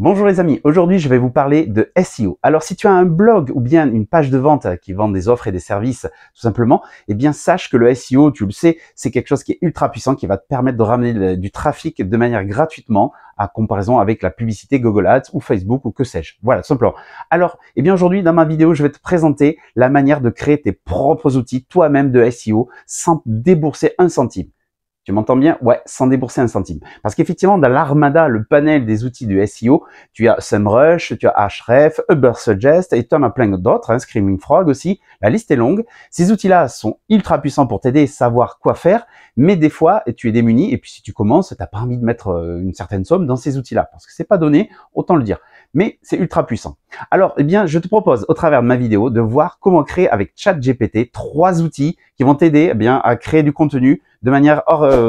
Bonjour les amis, aujourd'hui je vais vous parler de SEO. Alors si tu as un blog ou bien une page de vente qui vend des offres et des services tout simplement, eh bien sache que le SEO, tu le sais, c'est quelque chose qui est ultra puissant, qui va te permettre de ramener du trafic de manière gratuitement à comparaison avec la publicité Google Ads ou Facebook ou que sais-je. Voilà, tout simplement. Alors, eh bien aujourd'hui dans ma vidéo, je vais te présenter la manière de créer tes propres outils toi-même de SEO sans débourser un centime. Tu m'entends bien? Ouais, sans débourser un centime. Parce qu'effectivement, dans l'armada, le panel des outils du SEO, tu as SEMrush, tu as Ahrefs, Ubersuggest et tu en as plein d'autres, Screaming Frog aussi. La liste est longue. Ces outils-là sont ultra puissants pour t'aider à savoir quoi faire, mais des fois, tu es démuni et puis si tu commences, tu n'as pas envie de mettre une certaine somme dans ces outils-là parce que c'est pas donné, autant le dire. Mais c'est ultra puissant. Alors, eh bien, je te propose au travers de ma vidéo de voir comment créer avec ChatGPT 3 outils qui vont t'aider eh bien à créer du contenu de manière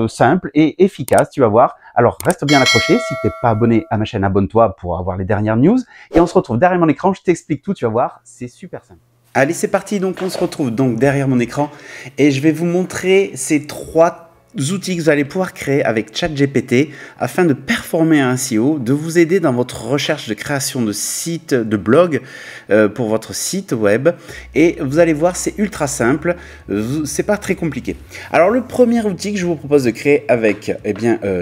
simple et efficace, tu vas voir. Alors, reste bien accroché. Si tu n'es pas abonné à ma chaîne, abonne-toi pour avoir les dernières news. Et on se retrouve derrière mon écran, je t'explique tout, tu vas voir, c'est super simple. Allez, c'est parti. Donc, on se retrouve donc derrière mon écran et je vais vous montrer ces 3 outils que vous allez pouvoir créer avec ChatGPT afin de performer un SEO, de vous aider dans votre recherche de création de sites, de blogs pour votre site web. Et vous allez voir, c'est ultra simple, c'est pas très compliqué. Alors le premier outil que je vous propose de créer avec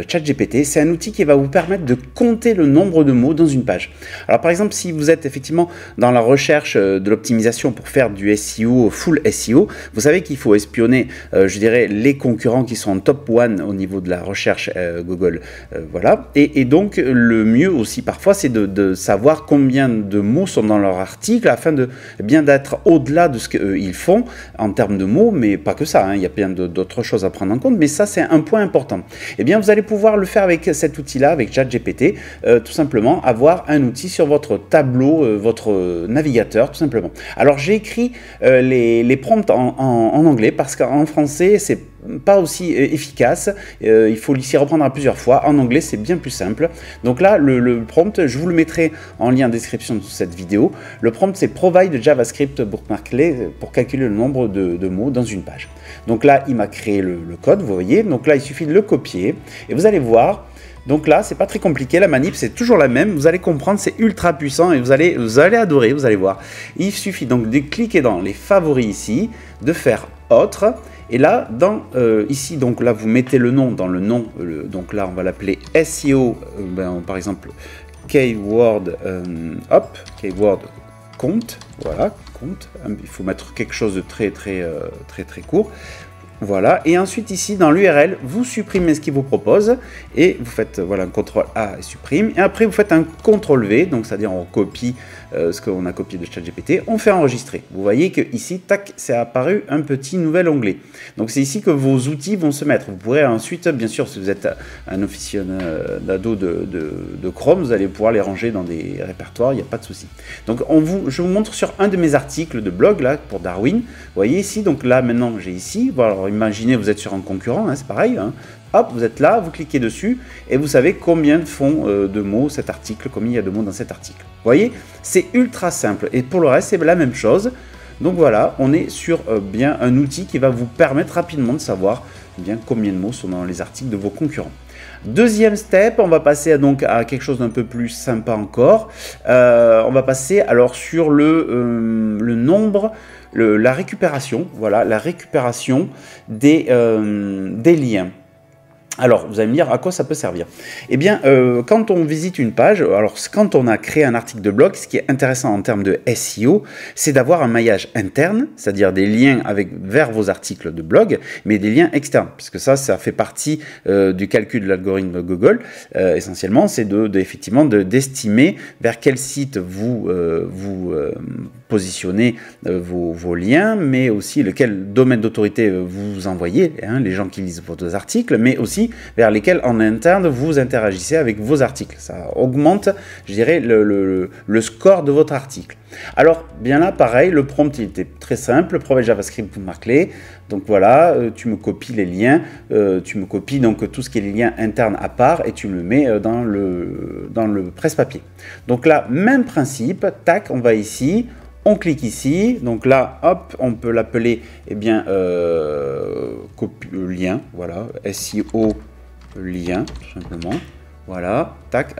ChatGPT, c'est un outil qui va vous permettre de compter le nombre de mots dans une page. Alors par exemple, si vous êtes effectivement dans la recherche de l'optimisation pour faire du SEO, full SEO, vous savez qu'il faut espionner, je dirais, les concurrents qui sont top 1 au niveau de la recherche Google, voilà. Et donc le mieux aussi parfois c'est de savoir combien de mots sont dans leur article afin de bien d'être au-delà de ce qu'ils font en termes de mots, mais pas que ça, hein, il y a plein d'autres choses à prendre en compte, mais ça c'est un point important. Et bien vous allez pouvoir le faire avec cet outil-là, avec ChatGPT, tout simplement avoir un outil sur votre tableau, votre navigateur, tout simplement. Alors j'ai écrit les prompts en anglais parce qu'en français c'est pas aussi efficace, il faut s'y reprendre à plusieurs fois. En anglais c'est bien plus simple. Donc là le prompt, je vous le mettrai en lien en description de cette vidéo. Le prompt c'est provide JavaScript bookmarklet pour calculer le nombre de mots dans une page. Donc là il m'a créé le code, vous voyez. Donc là il suffit de le copier et vous allez voir. Donc là, c'est pas très compliqué, la manip c'est toujours la même, vous allez comprendre, c'est ultra puissant et vous allez adorer, vous allez voir. Il suffit donc de cliquer dans les favoris ici, de faire autre, et là, ici, donc là vous mettez le nom dans le nom, donc là on va l'appeler SEO, par exemple, keyword, keyword compte, voilà, compte, il faut mettre quelque chose de très court. Voilà, et ensuite ici dans l'URL, vous supprimez ce qu'il vous propose et vous faites voilà, un CTRL A et supprime, et après vous faites un CTRL V, donc c'est-à-dire on copie ce qu'on a copié de ChatGPT, on fait enregistrer. Vous voyez que ici, tac, c'est apparu un petit nouvel onglet. Donc c'est ici que vos outils vont se mettre. Vous pourrez ensuite, bien sûr, si vous êtes un aficionado de Chrome, vous allez pouvoir les ranger dans des répertoires, il n'y a pas de souci. Donc je vous montre sur un de mes articles de blog là pour Darwin. Vous voyez ici, donc là maintenant j'ai ici, voilà, alors imaginez vous êtes sur un concurrent, hein, c'est pareil, hein. Hop, vous êtes là, vous cliquez dessus et vous savez combien font de mots cet article, combien il y a de mots dans cet article. Vous voyez, c'est ultra simple et pour le reste c'est la même chose. Donc voilà, on est sur bien un outil qui va vous permettre rapidement de savoir bien combien de mots sont dans les articles de vos concurrents. Deuxième step, on va passer donc à quelque chose d'un peu plus sympa encore. On va passer alors sur le nombre, la récupération, voilà, la récupération des liens. Alors, vous allez me dire à quoi ça peut servir. Eh bien, quand on visite une page, alors quand on a créé un article de blog, ce qui est intéressant en termes de SEO, c'est d'avoir un maillage interne, c'est-à-dire des liens vers vos articles de blog, mais des liens externes, puisque ça fait partie du calcul de l'algorithme Google. Essentiellement, c'est effectivement d'estimer vers quel site vous positionnez vos liens, mais aussi quel domaine d'autorité vous envoyez, hein, les gens qui lisent vos articles, mais aussi vers lesquels en interne vous interagissez avec vos articles. Ça augmente, je dirais, le score de votre article. Alors, bien là, pareil, le prompt il était très simple, provide JavaScript bookmarklet. Donc voilà, tu me copies les liens, tu me copies donc tout ce qui est les liens internes à part et tu me le mets dans le presse-papier. Donc là, même principe, tac, on va ici. On clique ici, donc là, hop, on peut l'appeler, eh bien, lien, voilà, SEO lien, tout simplement, voilà, tac,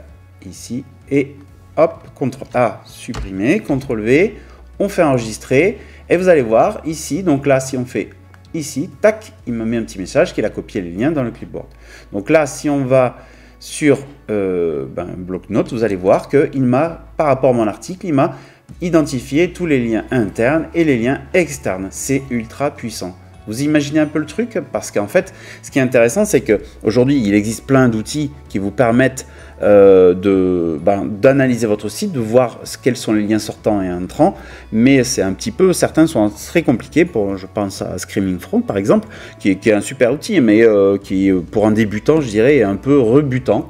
ici, et hop, CTRL A, supprimer, CTRL V, on fait enregistrer, et vous allez voir ici, donc là, si on fait ici, tac, il me met un petit message qu'il a copié les liens dans le clipboard. Donc là, si on va sur bloc-notes, vous allez voir qu'il m'a, par rapport à mon article, il m'a identifié tous les liens internes et les liens externes. C'est ultra puissant. Vous imaginez un peu le truc? Parce qu'en fait, ce qui est intéressant, c'est qu'aujourd'hui, il existe plein d'outils qui vous permettent d'analyser votre site, de voir quels sont les liens sortants et entrants, mais c'est un petit peu, certains sont très compliqués, je pense à Screaming Frog par exemple, qui est un super outil, mais qui pour un débutant, je dirais, est un peu rebutant.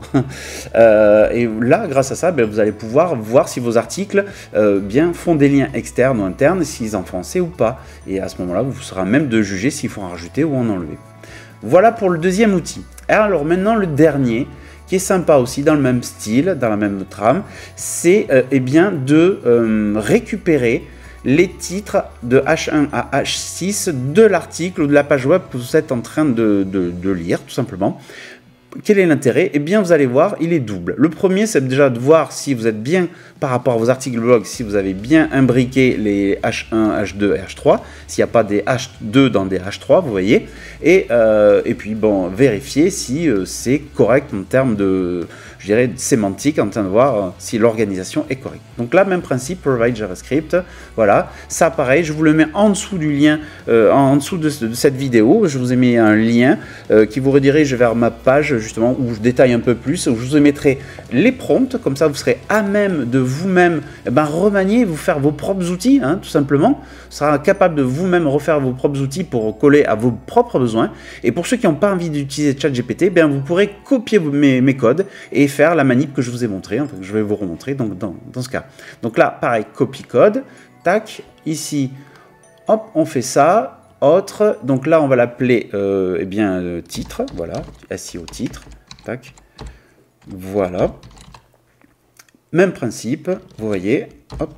Et là, grâce à ça, vous allez pouvoir voir si vos articles font des liens externes ou internes, s'ils en font assez ou pas, et à ce moment-là, vous serez à même de juger s'il faut en rajouter ou en enlever. Voilà pour le deuxième outil. Alors maintenant, le dernier, qui est sympa aussi, dans le même style, dans la même trame, c'est de récupérer les titres de H1 à H6 de l'article ou de la page web que vous êtes en train de lire, tout simplement. Quel est l'intérêt? Eh bien, vous allez voir, il est double. Le premier, c'est déjà de voir si vous êtes bien, par rapport à vos articles blog, si vous avez bien imbriqué les H1, H2 et H3, s'il n'y a pas des H2 dans des H3, vous voyez. Et puis, vérifier si c'est correct en termes de, je dirais, de sémantique, en train de voir si l'organisation est correcte. Donc là, même principe, provide JavaScript, voilà. Ça, pareil, je vous le mets en dessous du lien, en dessous de cette vidéo. Je vous ai mis un lien qui vous redirige vers ma page, justement, où je détaille un peu plus, où je vous mettrai les prompts, comme ça vous serez à même de vous-même remanier, vous faire vos propres outils, tout simplement. Vous serez capable de vous-même refaire vos propres outils pour coller à vos propres besoins. Et pour ceux qui n'ont pas envie d'utiliser ChatGPT, vous pourrez copier mes codes et faire la manip que je vous ai montré, que je vais vous remontrer dans ce cas. Donc là, pareil, copie code, tac, ici, hop, on fait ça. Autre, donc là on va l'appeler titre, voilà, SEO titre, tac, voilà, même principe, vous voyez, hop,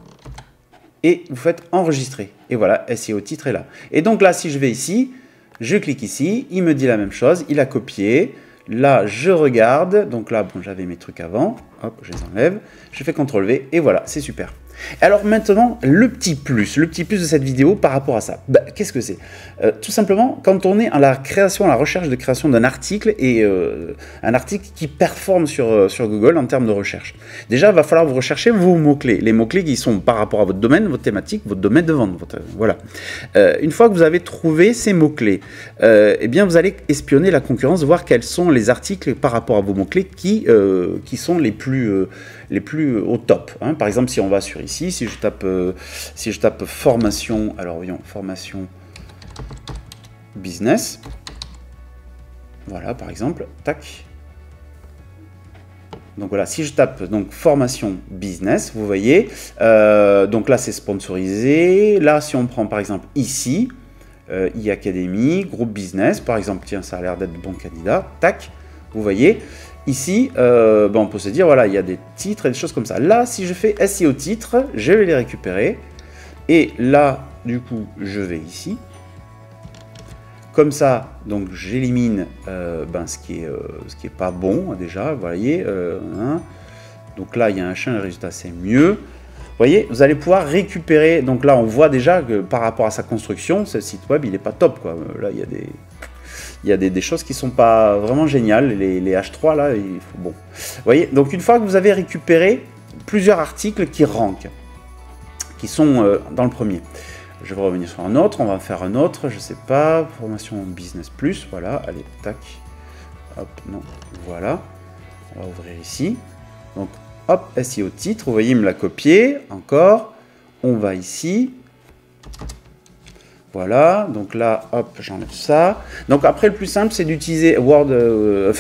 et vous faites enregistrer, et voilà, SEO titre est là. Et donc là, si je vais ici, je clique ici, il me dit la même chose, il a copié, là je regarde, donc là, j'avais mes trucs avant, hop, je les enlève, je fais CTRL V, et voilà, c'est super. Alors maintenant, le petit plus de cette vidéo par rapport à ça, qu'est-ce que c'est? Tout simplement, quand on est à la recherche de création d'un article et un article qui performe sur Google en termes de recherche. Déjà, il va falloir vous rechercher vos mots-clés. Les mots-clés qui sont par rapport à votre domaine, votre thématique, votre domaine de vente. Voilà. Une fois que vous avez trouvé ces mots-clés, vous allez espionner la concurrence, voir quels sont les articles par rapport à vos mots-clés qui sont les plus au top. Par exemple, si on va sur ici, si je tape formation, alors voyons, formation business, voilà par exemple, tac. Donc voilà, si je tape donc formation business, vous voyez, donc là c'est sponsorisé. Là, si on prend par exemple ici, e-academy, groupe business, par exemple, tiens, ça a l'air d'être bon candidat, tac, vous voyez. Ici, on peut se dire, voilà, il y a des titres et des choses comme ça. Là, si je fais SEO titre, je vais les récupérer. Et là, du coup, je vais ici. Comme ça, donc j'élimine ce qui est pas bon, déjà, vous voyez. Donc là, il y a un champ, le résultat, c'est mieux. Vous voyez, vous allez pouvoir récupérer. Donc là, on voit déjà que par rapport à sa construction, ce site web, il n'est pas top, quoi. Là, il y a des choses qui ne sont pas vraiment géniales. Les H3, là, bon. Vous voyez, donc une fois que vous avez récupéré plusieurs articles qui rankent, qui sont dans le premier, je vais revenir sur un autre, on va faire un autre, je ne sais pas, formation business plus, voilà, allez, tac, hop, non, voilà, on va ouvrir ici, donc, hop, SEO titre, vous voyez, il me l'a copié, encore, on va ici, voilà, donc là, hop, j'enlève ça. Donc après, le plus simple, c'est d'utiliser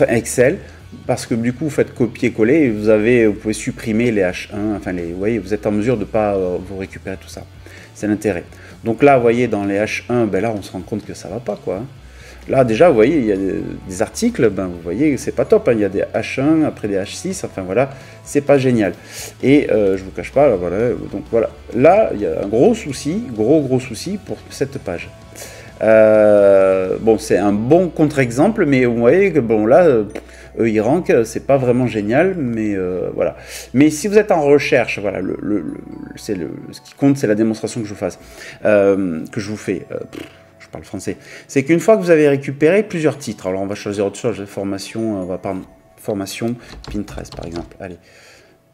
Excel, parce que du coup, vous faites copier-coller et vous pouvez supprimer les H1, vous voyez, vous êtes en mesure de ne pas vous récupérer tout ça. C'est l'intérêt. Donc là, vous voyez, dans les H1, là, on se rend compte que ça ne va pas, quoi. Là, déjà, vous voyez, il y a des articles, vous voyez, c'est pas top, il y a des H1, après des H6, voilà, c'est pas génial. Et je vous cache pas, là, voilà, donc voilà. Là, il y a un gros souci, gros souci pour cette page. Bon, c'est un bon contre-exemple, mais vous voyez que, bon, là, eux ils rankent, c'est pas vraiment génial, mais voilà. Mais si vous êtes en recherche, voilà, ce qui compte, c'est la démonstration que je vous fasse, que je vous fais. Je parle français. C'est qu'une fois que vous avez récupéré plusieurs titres, alors on va choisir autre chose, formation, on va prendre formation Pinterest par exemple. Allez,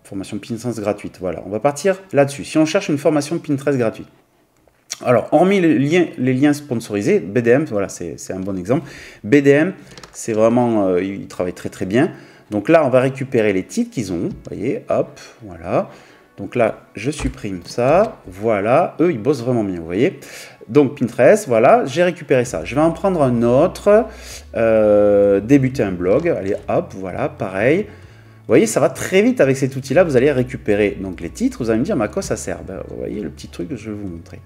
formation Pinterest gratuite. Voilà, on va partir là-dessus. Si on cherche une formation Pinterest gratuite. Alors, hormis les liens sponsorisés, BDM, voilà, c'est un bon exemple. BDM, c'est vraiment, ils travaillent très très bien. Donc là, on va récupérer les titres qu'ils ont. Vous voyez, hop, voilà. Donc là, je supprime ça. Voilà, eux, ils bossent vraiment bien, vous voyez. Donc Pinterest, voilà, j'ai récupéré ça. Je vais en prendre un autre. Débuter un blog. Allez, hop, voilà, pareil. Vous voyez, ça va très vite avec cet outil-là. Vous allez récupérer donc les titres. Vous allez me dire, mais à quoi ça sert? Ben, vous voyez le petit truc que je vais vous montrer.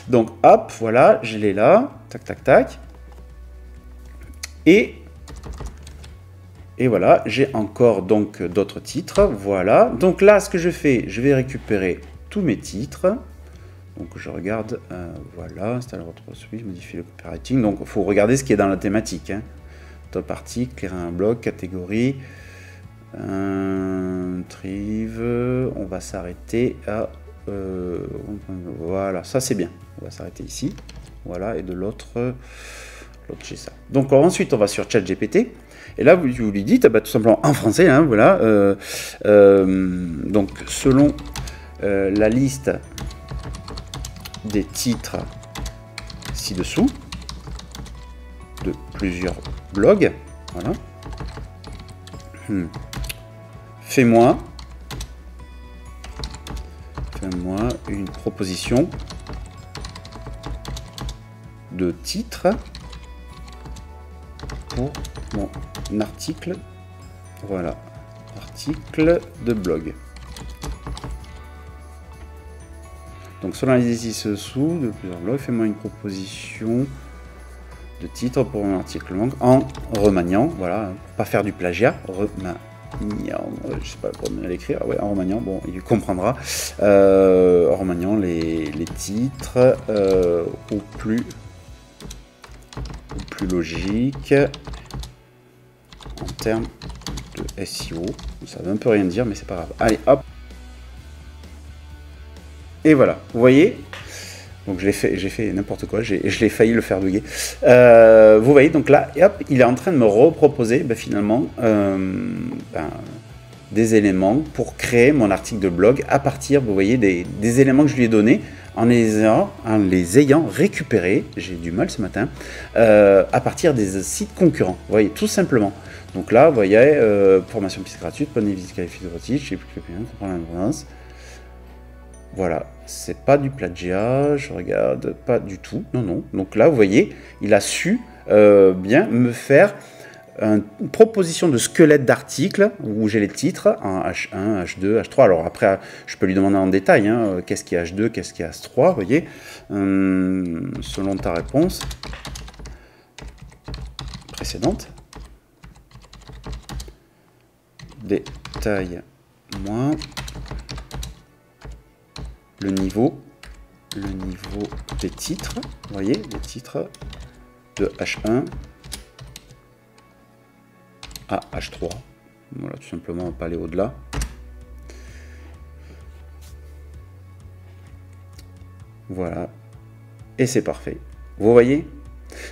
Donc, hop, voilà, je l'ai là. Tac, tac, tac. Et voilà, j'ai encore donc d'autres titres. Voilà. Donc là, ce que je fais, je vais récupérer tous mes titres. Donc je regarde, voilà, installer votre suite, modifier le copywriting. Donc il faut regarder ce qui est dans la thématique. Hein. Top article, créer un blog, catégorie, trive, on va s'arrêter à... voilà, ça c'est bien. On va s'arrêter ici. Voilà, et de l'autre, j'ai ça. Donc ensuite, on va sur ChatGPT. Et là, vous lui dites, bah, tout simplement en français, hein, voilà. Donc selon la liste des titres ci-dessous de plusieurs blogs. Voilà. Fais-moi une proposition de titre pour mon article. Voilà. Article de blog. Donc, selon les ci-dessous de plusieurs blogs, fais-moi une proposition de titre pour un article en remaniant, voilà, pour pas faire du plagiat, remaniant, je sais pas comment l'écrire, ouais, en remaniant, bon, il comprendra, en remaniant les titres au plus logique en termes de SEO. Ça veut un peu rien dire, mais c'est pas grave. Allez, hop. Et voilà, vous voyez, donc j'ai fait n'importe quoi, je l'ai failli le faire bugger. Vous voyez, donc là, hop, il est en train de me reproposer finalement des éléments pour créer mon article de blog à partir, vous voyez, des éléments que je lui ai donnés en les ayant récupérés, j'ai du mal ce matin, à partir des sites concurrents, vous voyez, tout simplement. Donc là, vous voyez, formation piste gratuite, bonne visite qualifiée de votre site, je sais plus que bien, comprendre l'importance. Voilà, c'est pas du plagiat, je regarde, pas du tout, non, non. Donc là, vous voyez, il a su bien me faire une proposition de squelette d'articles où j'ai les titres en H1, H2, H3. Alors après, je peux lui demander en détail, hein, qu'est-ce qui est H2, qu'est-ce qui est H3, vous voyez, selon ta réponse précédente. Détaille-moi le niveau des titres, vous voyez, les titres de H1 à H3. Voilà, tout simplement, on va pas aller au-delà. Voilà, et c'est parfait. Vous voyez,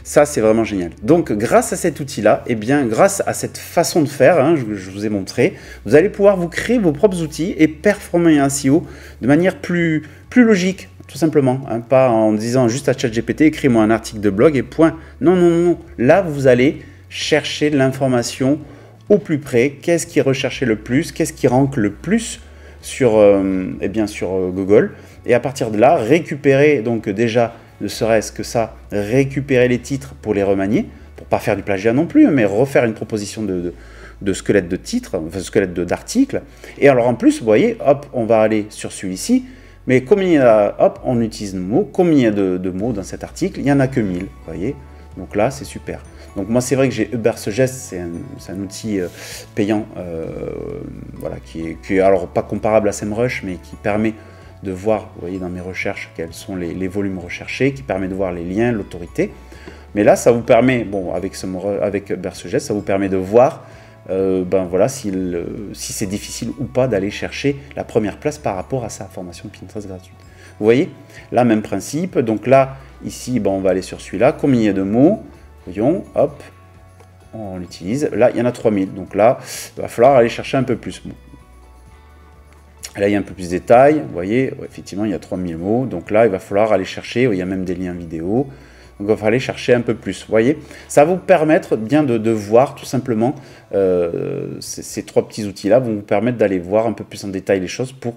ça c'est vraiment génial. Donc grâce à cet outil-là, et bien grâce à cette façon de faire, hein, je vous ai montré, vous allez pouvoir vous créer vos propres outils et performer un SEO de manière plus logique, tout simplement. Hein, pas en disant juste à ChatGPT, écris-moi un article de blog et point. Non, non, non. Là, vous allez chercher de l'information au plus près. Qu'est-ce qui est recherché le plus? Qu'est-ce qui rank le plus sur, sur Google? Et à partir de là, récupérer donc déjà, ne serait-ce que ça, récupérer les titres pour les remanier, pour pas faire du plagiat non plus, mais refaire une proposition de squelette de titre, enfin squelette d'article. Et alors en plus, vous voyez, hop, on va aller sur celui-ci, mais combien il y a, hop, on utilise nos mots, combien il y a de mots dans cet article? Il n'y en a que 1000, vous voyez. Donc là, c'est super. Donc moi, c'est vrai que j'ai Ubersuggest, c'est un outil payant, voilà, qui est alors pas comparable à SEMrush, mais qui permet de voir, vous voyez, dans mes recherches, quels sont les volumes recherchés, qui permet de voir les liens, l'autorité. Mais là, ça vous permet, bon, avec Ubersuggest, ça vous permet de voir ben voilà, si c'est difficile ou pas d'aller chercher la première place par rapport à sa formation Pinterest gratuite. Vous voyez, là, même principe. Donc là, ici, ben, on va aller sur celui-là. Combien il y a de mots? Voyons, hop, on l'utilise. Là, il y en a 3000. Donc là, il va falloir aller chercher un peu plus. Là, il y a un peu plus de détails. Vous voyez, effectivement, il y a 3000 mots. Donc là, il va falloir aller chercher. Il y a même des liens vidéo. Donc, il va falloir aller chercher un peu plus. Vous voyez, ça va vous permettre bien de voir tout simplement ces trois petits outils-là vont vous permettre d'aller voir un peu plus en détail les choses pour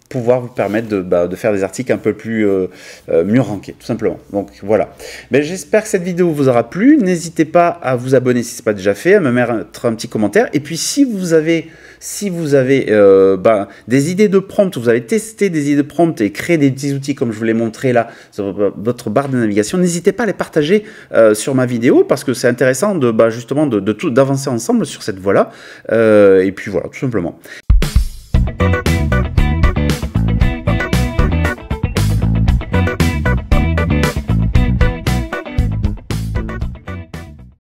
pouvoir vous permettre de faire des articles un peu plus mieux rankés, tout simplement. Donc voilà. Ben, j'espère que cette vidéo vous aura plu. N'hésitez pas à vous abonner si ce n'est pas déjà fait, à me mettre un petit commentaire. Et puis si vous avez des idées de prompt, vous avez testé des idées de prompt et créé des petits outils comme je vous l'ai montré là sur votre barre de navigation, n'hésitez pas à les partager sur ma vidéo parce que c'est intéressant justement d'avancer ensemble sur cette voie-là. Et puis voilà, tout simplement.